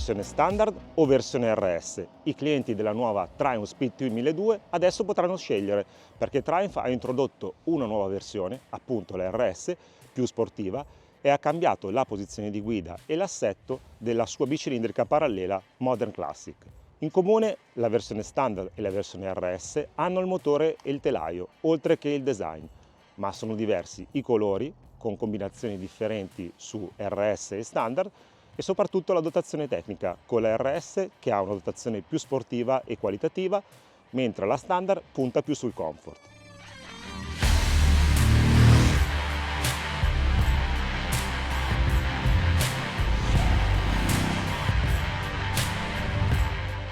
versione standard o versione RS. I clienti della nuova Triumph Speedtwin 1200 adesso potranno scegliere, perché Triumph ha introdotto una nuova versione, appunto la RS, più sportiva, e ha cambiato la posizione di guida e l'assetto della sua bicilindrica parallela Modern Classic. In comune la versione standard e la versione RS hanno il motore e il telaio, oltre che il design, ma sono diversi i colori, con combinazioni differenti su RS e standard, e soprattutto la dotazione tecnica, con la RS che ha una dotazione più sportiva e qualitativa, mentre la standard punta più sul comfort.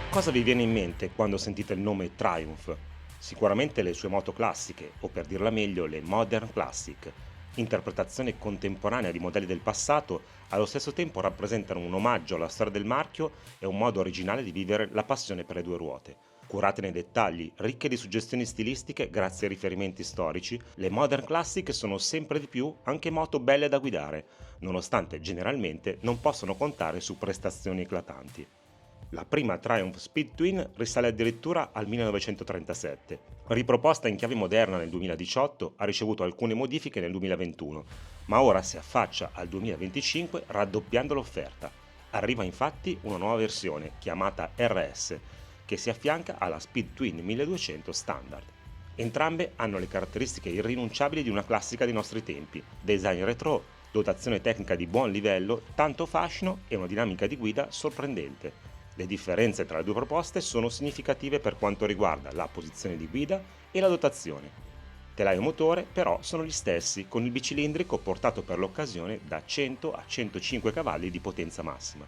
Cosa vi viene in mente quando sentite il nome Triumph? Sicuramente le sue moto classiche, o per dirla meglio, le Modern Classic. Interpretazione contemporanea di modelli del passato, allo stesso tempo rappresentano un omaggio alla storia del marchio e un modo originale di vivere la passione per le due ruote. Curate nei dettagli, ricche di suggestioni stilistiche grazie ai riferimenti storici, le Modern Classic sono sempre di più anche moto belle da guidare, nonostante generalmente non possono contare su prestazioni eclatanti. La prima Triumph Speedtwin risale addirittura al 1937. Riproposta in chiave moderna nel 2018, ha ricevuto alcune modifiche nel 2021, ma ora si affaccia al 2025 raddoppiando l'offerta. Arriva infatti una nuova versione, chiamata RS, che si affianca alla Speedtwin 1200 standard. Entrambe hanno le caratteristiche irrinunciabili di una classica dei nostri tempi: design retro, dotazione tecnica di buon livello, tanto fascino e una dinamica di guida sorprendente. Le differenze tra le due proposte sono significative per quanto riguarda la posizione di guida e la dotazione. Telaio e motore però sono gli stessi, con il bicilindrico portato per l'occasione da 100 a 105 cavalli di potenza massima.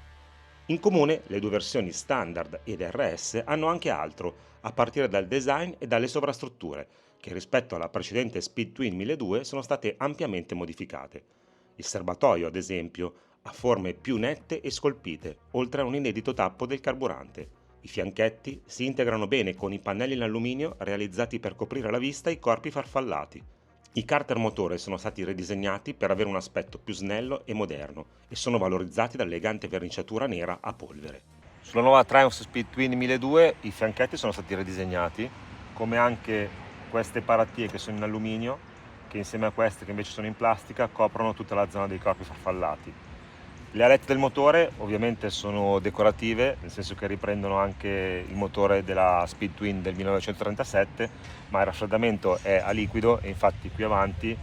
In comune le due versioni standard ed RS hanno anche altro, a partire dal design e dalle sovrastrutture, che rispetto alla precedente Speedtwin 1200 sono state ampiamente modificate. Il serbatoio, ad esempio, ha forme più nette e scolpite, oltre a un inedito tappo del carburante. I fianchetti si integrano bene con i pannelli in alluminio realizzati per coprire la vista e i corpi farfallati. I carter motore sono stati ridisegnati per avere un aspetto più snello e moderno e sono valorizzati dall'elegante verniciatura nera a polvere. Sulla nuova Triumph Speedtwin 1200 i fianchetti sono stati ridisegnati, come anche queste paratie che sono in alluminio, che insieme a queste che invece sono in plastica coprono tutta la zona dei corpi farfallati. Le alette del motore ovviamente sono decorative, nel senso che riprendono anche il motore della Speedtwin del 1937, ma il raffreddamento è a liquido e infatti qui avanti,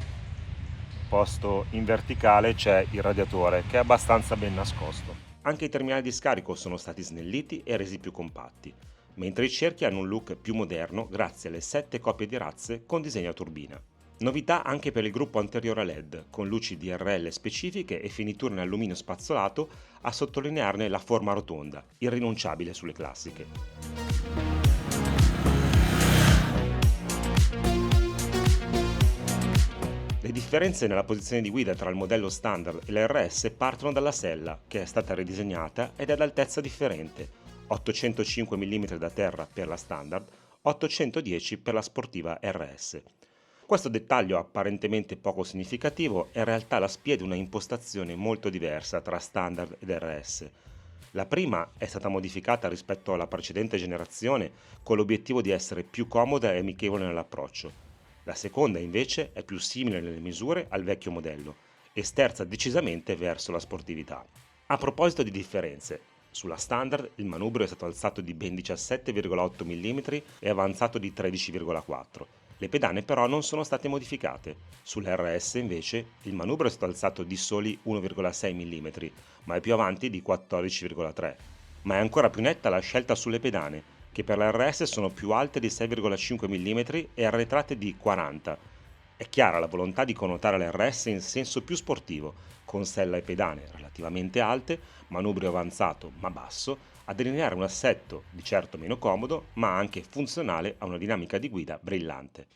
posto in verticale, c'è il radiatore che è abbastanza ben nascosto. Anche i terminali di scarico sono stati snelliti e resi più compatti, mentre i cerchi hanno un look più moderno grazie alle 7 coppie di razze con disegno a turbina. Novità anche per il gruppo anteriore a LED, con luci DRL specifiche e finiture in alluminio spazzolato a sottolinearne la forma rotonda, irrinunciabile sulle classiche. Le differenze nella posizione di guida tra il modello standard e l'RS partono dalla sella, che è stata ridisegnata ed è ad altezza differente, 805 mm da terra per la standard, 810 per la sportiva RS. Questo dettaglio apparentemente poco significativo è in realtà la spia di una impostazione molto diversa tra standard ed RS. La prima è stata modificata rispetto alla precedente generazione con l'obiettivo di essere più comoda e amichevole nell'approccio. La seconda invece è più simile nelle misure al vecchio modello e sterza decisamente verso la sportività. A proposito di differenze, sulla standard il manubrio è stato alzato di ben 17,8 mm e avanzato di 13,4 mm. Le pedane però non sono state modificate. Sull'RS invece il manubrio è stato alzato di soli 1,6 mm, ma è più avanti di 14,3. Ma è ancora più netta la scelta sulle pedane, che per la RS sono più alte di 6,5 mm e arretrate di 40. È chiara la volontà di connotare l'RS in senso più sportivo, con sella e pedane relativamente alte, manubrio avanzato ma basso, a delineare un assetto di certo meno comodo, ma anche funzionale a una dinamica di guida brillante.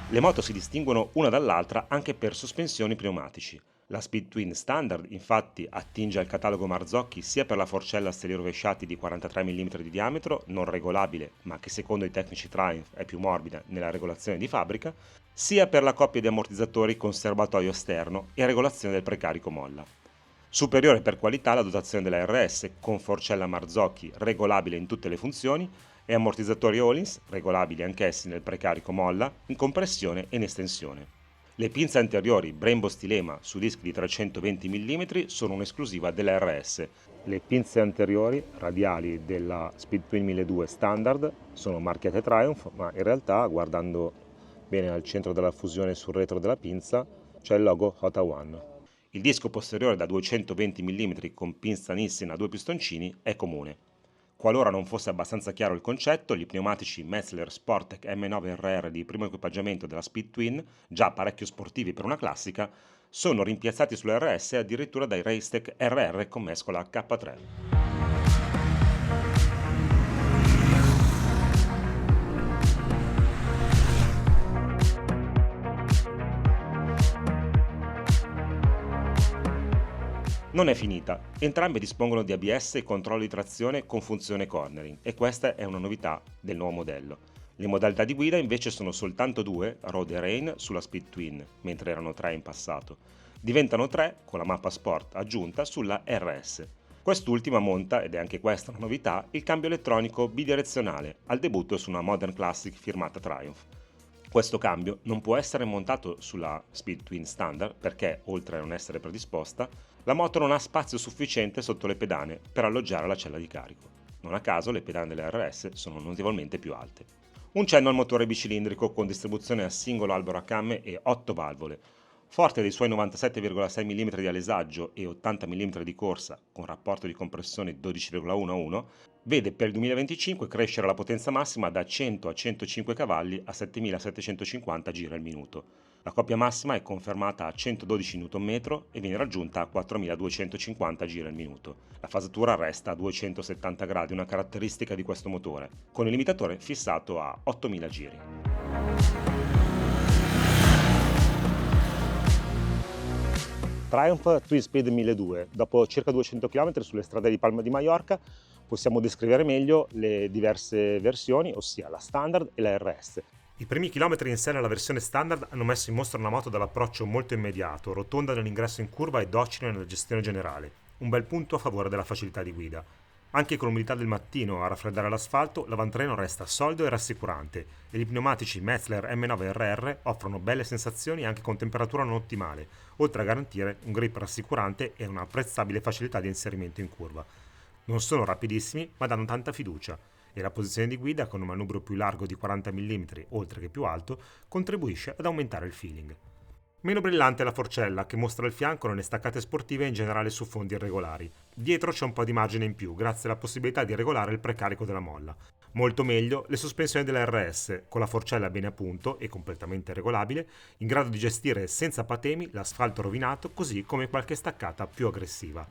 Le moto si distinguono una dall'altra anche per sospensioni pneumatici. La Speed Twin Standard infatti attinge al catalogo Marzocchi sia per la forcella a steli rovesciati di 43 mm di diametro, non regolabile ma che secondo i tecnici Triumph è più morbida nella regolazione di fabbrica, sia per la coppia di ammortizzatori con serbatoio esterno e regolazione del precarico molla. Superiore per qualità la dotazione della RS con forcella Marzocchi regolabile in tutte le funzioni e ammortizzatori Öhlins regolabili anch'essi nel precarico molla, in compressione e in estensione. Le pinze anteriori Brembo Stilema su dischi di 320 mm sono un'esclusiva della RS. Le pinze anteriori radiali della Speed Twin 1200 Standard sono marchiate Triumph, ma in realtà, guardando bene al centro della fusione sul retro della pinza, c'è il logo Hota One. Il disco posteriore da 220 mm con pinza Nissin a due pistoncini è comune. Qualora non fosse abbastanza chiaro il concetto, gli pneumatici Metzler Sportec M9RR di primo equipaggiamento della Speed Twin, già parecchio sportivi per una classica, sono rimpiazzati sulla RS addirittura dai Racetec RR con mescola K3. Non è finita, entrambe dispongono di ABS e controllo di trazione con funzione cornering e questa è una novità del nuovo modello. Le modalità di guida invece sono soltanto due, Road e Rain, sulla Speed Twin, mentre erano tre in passato. Diventano tre con la mappa Sport aggiunta sulla RS. Quest'ultima monta, ed è anche questa una novità, il cambio elettronico bidirezionale, al debutto su una Modern Classic firmata Triumph. Questo cambio non può essere montato sulla Speed Twin Standard perché, oltre a non essere predisposta, la moto non ha spazio sufficiente sotto le pedane per alloggiare la cella di carico. Non a caso le pedane delle RS sono notevolmente più alte. Un cenno al motore bicilindrico con distribuzione a singolo albero a camme e 8 valvole. Forte dei suoi 97,6 mm di alesaggio e 80 mm di corsa, con rapporto di compressione 12,1 a 1, vede per il 2025 crescere la potenza massima da 100 a 105 cavalli a 7750 giri al minuto. La coppia massima è confermata a 112 Nm e viene raggiunta a 4250 giri al minuto. La fasatura resta a 270 gradi, una caratteristica di questo motore, con il limitatore fissato a 8000 giri. Triumph Twin Speed 1200. Dopo circa 200 km sulle strade di Palma di Mallorca possiamo descrivere meglio le diverse versioni, ossia la Standard e la RS. I primi chilometri in sé nella versione standard hanno messo in mostra una moto dall'approccio molto immediato, rotonda nell'ingresso in curva e docile nella gestione generale. Un bel punto a favore della facilità di guida. Anche con l'umidità del mattino a raffreddare l'asfalto, l'avantreno resta solido e rassicurante e gli pneumatici Metzler M9RR offrono belle sensazioni anche con temperatura non ottimale, oltre a garantire un grip rassicurante e un'apprezzabile facilità di inserimento in curva. Non sono rapidissimi, ma danno tanta fiducia e la posizione di guida con un manubrio più largo di 40 mm, oltre che più alto, contribuisce ad aumentare il feeling. Meno brillante è la forcella, che mostra il fianco nelle staccate sportive e in generale su fondi irregolari. Dietro c'è un po' di margine in più, grazie alla possibilità di regolare il precarico della molla. Molto meglio le sospensioni della RS, con la forcella bene a punto e completamente regolabile, in grado di gestire senza patemi l'asfalto rovinato, così come qualche staccata più aggressiva.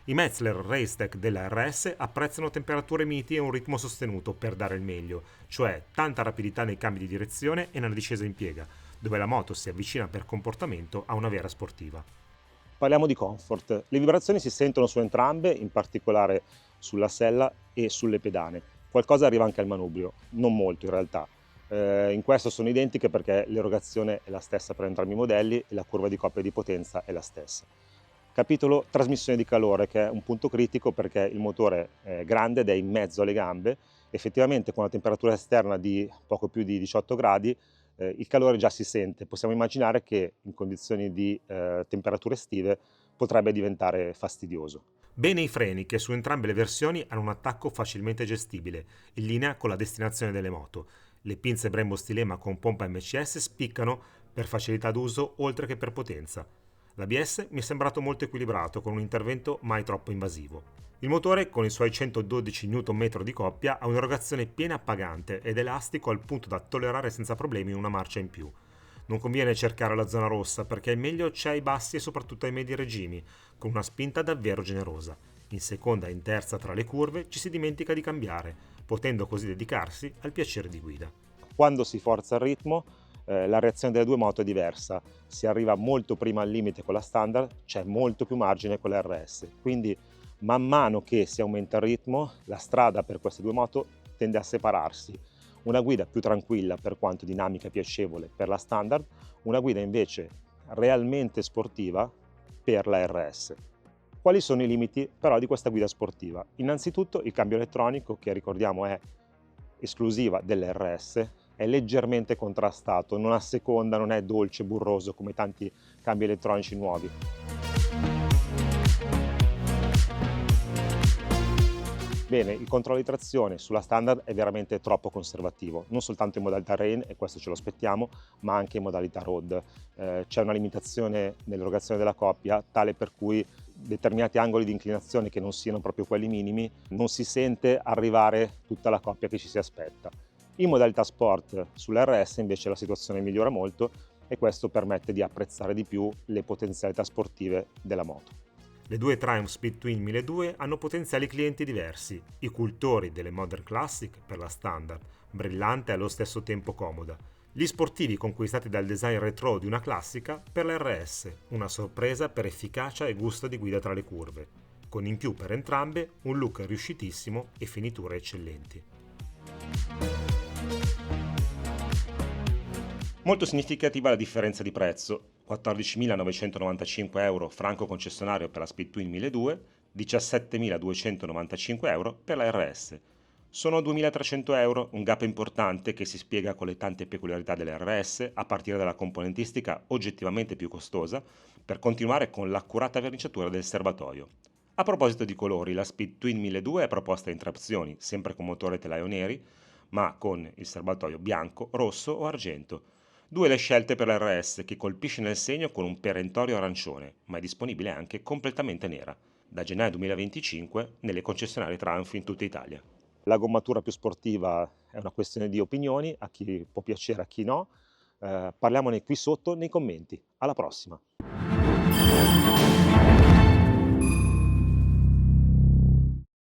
I Metzler Racetec della RS apprezzano temperature miti e un ritmo sostenuto per dare il meglio, cioè tanta rapidità nei cambi di direzione e nella discesa in piega, dove la moto si avvicina per comportamento a una vera sportiva. Parliamo di comfort. Le vibrazioni si sentono su entrambe, in particolare sulla sella e sulle pedane. Qualcosa arriva anche al manubrio, non molto in realtà. In questo sono identiche perché l'erogazione è la stessa per entrambi i modelli e la curva di coppia di potenza è la stessa. Capitolo trasmissione di calore, che è un punto critico perché il motore è grande ed è in mezzo alle gambe. Effettivamente con una temperatura esterna di poco più di 18 gradi il calore già si sente. Possiamo immaginare che in condizioni di temperature estive potrebbe diventare fastidioso. Bene i freni, che su entrambe le versioni hanno un attacco facilmente gestibile, in linea con la destinazione delle moto. Le pinze Brembo Stilema con pompa MCS spiccano per facilità d'uso oltre che per potenza. L'ABS mi è sembrato molto equilibrato, con un intervento mai troppo invasivo. Il motore, con i suoi 112 Nm di coppia, ha un'erogazione piena appagante ed elastico al punto da tollerare senza problemi una marcia in più. Non conviene cercare la zona rossa perché è meglio c'è ai bassi e soprattutto ai medi regimi, con una spinta davvero generosa. In seconda e in terza tra le curve ci si dimentica di cambiare, potendo così dedicarsi al piacere di guida. Quando si forza il ritmo la reazione delle due moto è diversa, si arriva molto prima al limite con la standard, c'è molto più margine con la RS, quindi man mano che si aumenta il ritmo, la strada per queste due moto tende a separarsi. Una guida più tranquilla per quanto dinamica e piacevole per la standard, una guida invece realmente sportiva per la RS. Quali sono i limiti però di questa guida sportiva? Innanzitutto il cambio elettronico, che ricordiamo è esclusiva dell'RS, è leggermente contrastato, non asseconda, non è dolce, burroso come tanti cambi elettronici nuovi. Bene, il controllo di trazione sulla standard è veramente troppo conservativo, non soltanto in modalità rain, e questo ce lo aspettiamo, ma anche in modalità road. C'è una limitazione nell'erogazione della coppia, tale per cui determinati angoli di inclinazione che non siano proprio quelli minimi, non si sente arrivare tutta la coppia che ci si aspetta. In modalità sport sull'RS invece la situazione migliora molto e questo permette di apprezzare di più le potenzialità sportive della moto. Le due Triumph Speed Twin 1200 hanno potenziali clienti diversi, i cultori delle Modern Classic per la standard, brillante e allo stesso tempo comoda, gli sportivi conquistati dal design retro di una classica per la RS, una sorpresa per efficacia e gusto di guida tra le curve, con in più per entrambe un look riuscitissimo e finiture eccellenti. Molto significativa la differenza di prezzo, 14.995 euro franco concessionario per la Speed Twin 1200, 17.295 euro per la RS. Sono 2.300 euro, un gap importante che si spiega con le tante peculiarità dell'RS, a partire dalla componentistica oggettivamente più costosa, per continuare con l'accurata verniciatura del serbatoio. A proposito di colori, la Speed Twin 1200 è proposta in tre opzioni, sempre con motore telaio neri, ma con il serbatoio bianco, rosso o argento. Due le scelte per l'RS, che colpisce nel segno con un perentorio arancione, ma è disponibile anche completamente nera, da gennaio 2025 nelle concessionarie Triumph in tutta Italia. La gommatura più sportiva è una questione di opinioni, a chi può piacere, a chi no. Parliamone qui sotto nei commenti. Alla prossima!